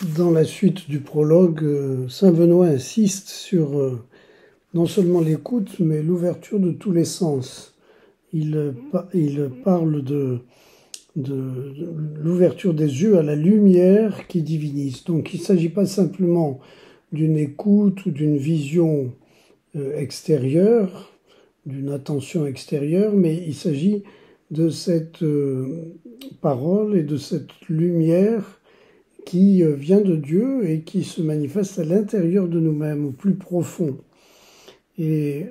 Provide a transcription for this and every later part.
Dans la suite du prologue, saint Benoît insiste sur non seulement l'écoute, mais l'ouverture de tous les sens. Il parle de l'ouverture des yeux à la lumière qui divinise. Donc il ne s'agit pas simplement d'une écoute ou d'une vision extérieure, d'une attention extérieure, mais il s'agit de cette parole et de cette lumière qui vient de Dieu et qui se manifeste à l'intérieur de nous-mêmes, au plus profond. Et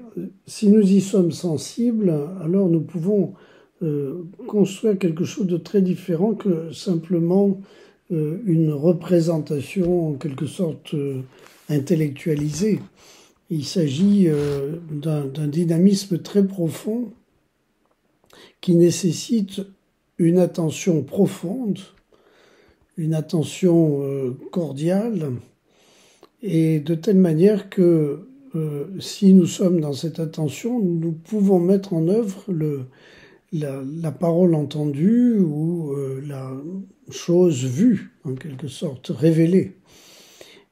si nous y sommes sensibles, alors nous pouvons construire quelque chose de très différent que simplement une représentation en quelque sorte intellectualisée. Il s'agit d'un dynamisme très profond qui nécessite une attention profonde, une attention cordiale, et de telle manière que si nous sommes dans cette attention, nous pouvons mettre en œuvre la parole entendue ou la chose vue, en quelque sorte, révélée.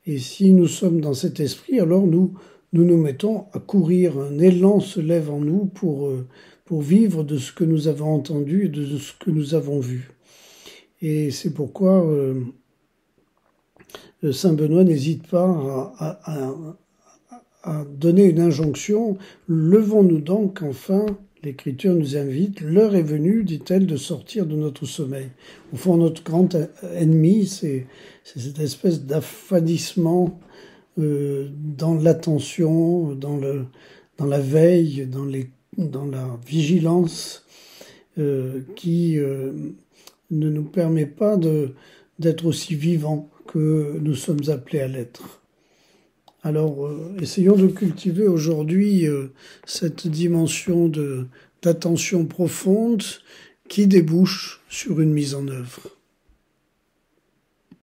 Et si nous sommes dans cet esprit, alors nous mettons à courir, un élan se lève en nous pour vivre de ce que nous avons entendu et de ce que nous avons vu. Et c'est pourquoi saint Benoît n'hésite pas à donner une injonction. Levons-nous donc, enfin, l'Écriture nous invite, l'heure est venue, dit-elle, de sortir de notre sommeil. Au fond, notre grand ennemi, c'est cette espèce d'affadissement dans l'attention, dans la veille, dans la vigilance, qui ne nous permet pas d'être aussi vivants que nous sommes appelés à l'être. Alors, essayons de cultiver aujourd'hui cette dimension d'attention profonde qui débouche sur une mise en œuvre.